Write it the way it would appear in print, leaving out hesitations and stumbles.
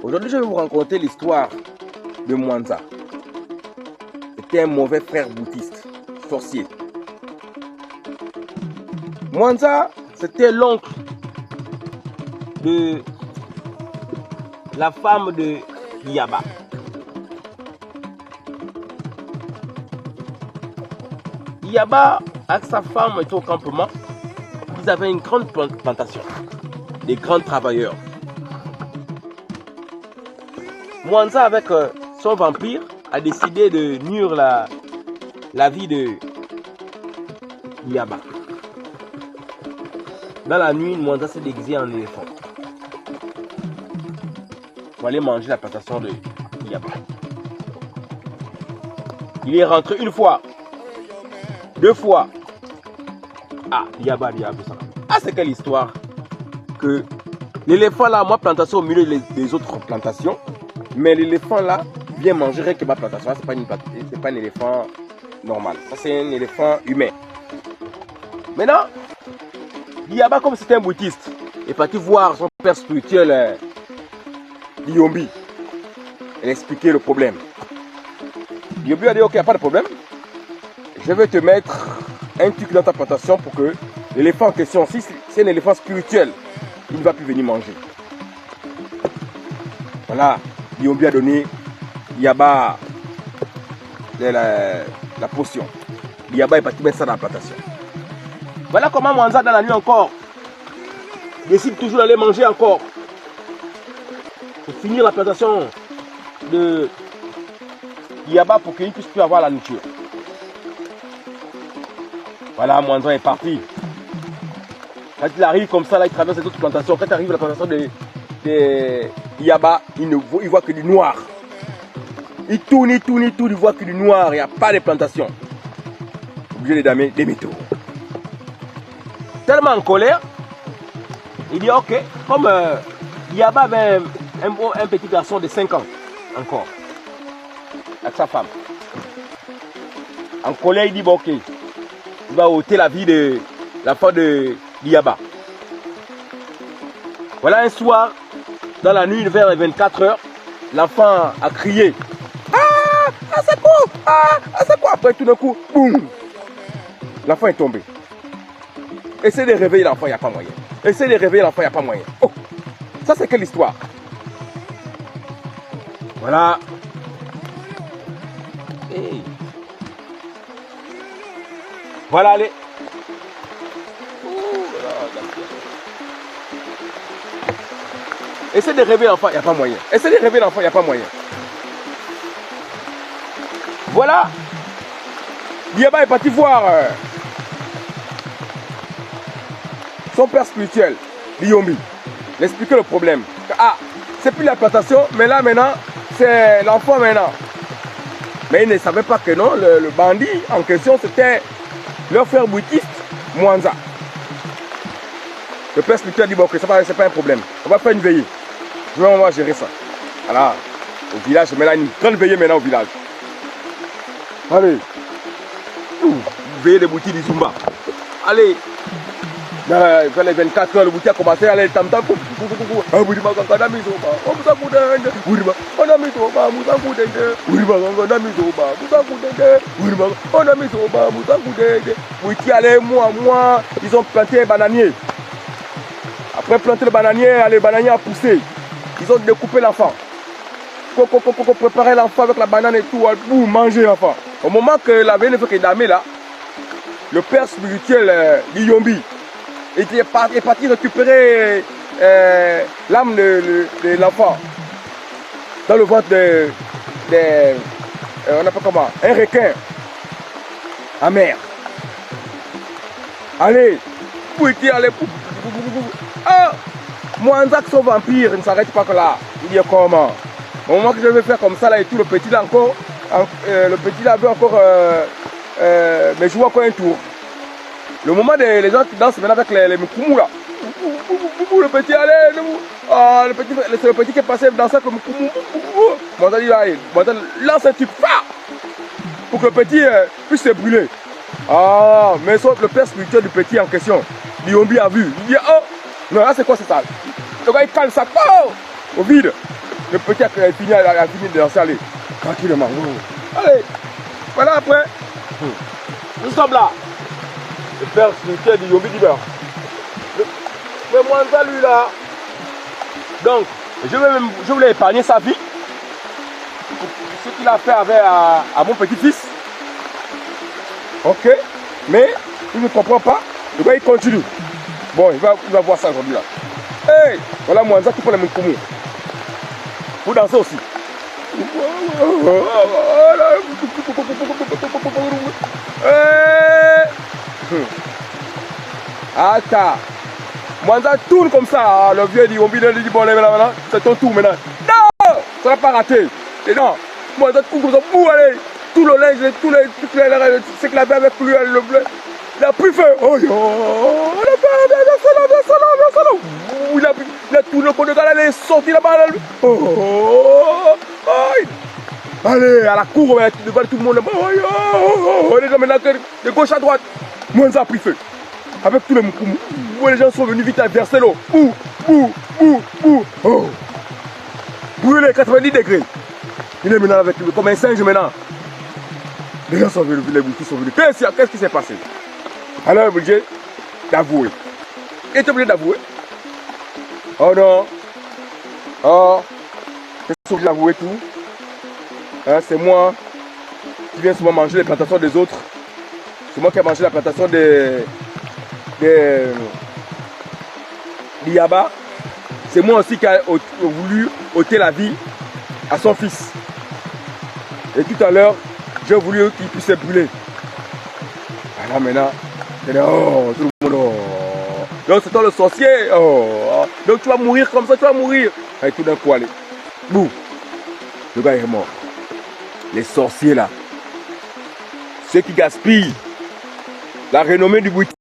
Aujourd'hui, je vais vous raconter l'histoire de Mwanza. C'était un mauvais frère bouddhiste, sorcier. Mwanza, c'était l'oncle de la femme de Yaba. Yaba, avec sa femme, était au campement. Ils avaient une grande plantation, des grands travailleurs. Mwanza, avec son vampire, a décidé de nuire la vie de Yaba. Dans la nuit, Mwanza s'est déguisé en éléphant pour aller manger la plantation de Yaba. Il est rentré une fois, deux fois. Ah, Yaba. Ah, c'est quelle histoire que l'éléphant là, moi, plantation au milieu des autres plantations, mais l'éléphant là vient manger rien que ma plantation. C'est pas un éléphant normal. Ça, c'est un éléphant humain. Maintenant, Yaba, comme c'était un bouddhiste, est parti voir son père spirituel, Liyombi. Il a expliqué le problème. Liyombi a dit, ok, il n'y a pas de problème. Je vais te mettre un truc dans ta plantation pour que l'éléphant en question, si c'est un éléphant spirituel, il ne va plus venir manger. Voilà, Liyombi a donné Yaba la potion. Yaba est parti mettre ça dans la plantation. Voilà comment Mwanza dans la nuit encore décide toujours d'aller manger encore pour finir la plantation de Yaba pour qu'il ne puisse plus avoir la nourriture. Voilà, Mwanza est parti. Quand il arrive comme ça, là, il traverse les autres plantations. Quand il arrive à la plantation de Yaba, il voit que du noir. Il tourne, il voit que du noir. Il n'y a pas de plantation. Obligé de damer des métaux. Tellement en colère, il dit ok, comme Yaba avait un petit garçon de 5 ans encore, avec sa femme. En colère, il dit bon ok, il va ôter la vie de la femme de Yaba. Voilà un soir, dans la nuit vers 24 h, l'enfant a crié. Ah c'est quoi? Ah c'est quoi? Après tout d'un coup, boum, l'enfant est tombé. Essayez de réveiller l'enfant, il n'y a pas moyen. Essayez de réveiller l'enfant, il n'y a pas moyen. Oh, ça c'est quelle histoire? Voilà. Hey. Voilà, allez. Essayez de réveiller l'enfant, il n'y a pas moyen. Essayez de réveiller l'enfant, il n'y a pas moyen. Voilà. Yaba est parti voir son père spirituel, Liyombi. Il expliquait le problème. Ah, c'est plus la plantation, mais là maintenant, c'est l'enfant maintenant. Mais il ne savait pas que non, le bandit en question, c'était leur frère bouddhiste, Mwanza. Le père spirituel dit, bon, ok, c'est pas un problème. On va faire une veillée. On va gérer ça. Voilà, au village, mais là, une grande veillée maintenant au village. Allez. Veillée des boutiques du Zumba. Allez. Vers les 24 h, le boutique a commencé à aller tam-tam. Ils ont planté un bananier. Après planter le bananier a poussé. Ils ont découpé l'enfant. Préparer l'enfant avec la banane et tout, pour manger l'enfant. Au moment que la veille ne fait que damer là, le père spirituel Liyombi est parti récupérer l'âme de l'enfant dans le ventre on appelle comment? Un requin amer. Allez, allez. Ah, Mwanza, son vampire, ne s'arrête pas que là. Il dit comment? Au moment que je vais faire comme ça là et tout, le petit là encore, le petit là veut encore, mais je vois encore un tour. Le moment des les gens qui dansent maintenant avec les moukoumou là. Le petit, allez, ah, c'est le petit qui est passé danser avec le moukoumou. Mwanza dit, allez, Mwanza lance un truc pour que le petit puisse se brûler. Ah, mais le père spirituel du petit en question, Liyombi a vu. Il dit, oh, non, là c'est quoi c'est ça? Le gars il calme ça. Oh, au vide. Le petit a fini de danser, allez, tranquillement. Allez, voilà après. Nous sommes là. Le père spirituel de Yombi Diber. Mais moi, lui là. Donc, je voulais épargner sa vie. Ce qu'il a fait avec à mon petit-fils. Ok. Mais il ne comprend pas. Le gars il continue. Bon, il va voir ça aujourd'hui là. Hey, voilà moi, ça qui prend les mains pour moi. Vous dansez aussi. Attends. Mwanza tourne comme ça. Le vieux dit, on dit bon, maintenant, c'est ton tour maintenant. Non, ça va pas rater. Et non, Mwanza tourne comme ça. Bouh, allez. Tout le linge, c'est qu'il avait avec lui, le bleu. Il a pris feu. Oh, il a tourné le côté de la il est sorti là-bas. Allez, à la cour, devant tout le monde. On est maintenant de gauche à droite. Mwanza a pris feu. Avec tous les moukoumous. Les gens sont venus vite à verser l'eau. Oh. Brûlé 90 degrés. Il est maintenant avec lui comme un singe maintenant. Les gens sont venus, les boutons sont venus. Qu'est-ce qui s'est passé? Alors, il est obligé d'avouer. Il est obligé d'avouer. Oh non. Oh. Qu'est-ce qu'il est obligé d'avouer tout? Hein, c'est moi qui viens souvent manger les plantations des autres. C'est moi qui ai mangé la plantation des Yaba. C'est moi aussi qui a voulu ôter la vie à son fils. Et tout à l'heure, j'ai voulu qu'il puisse se brûler. Alors maintenant, oh, tout le monde, oh. Donc c'est toi le sorcier. Oh. Donc tu vas mourir comme ça, tu vas mourir. Et tout d'un coup, allez. Bouh. Le gars est mort. Les sorciers là. Ceux qui gaspillent la renommée du Bouiti.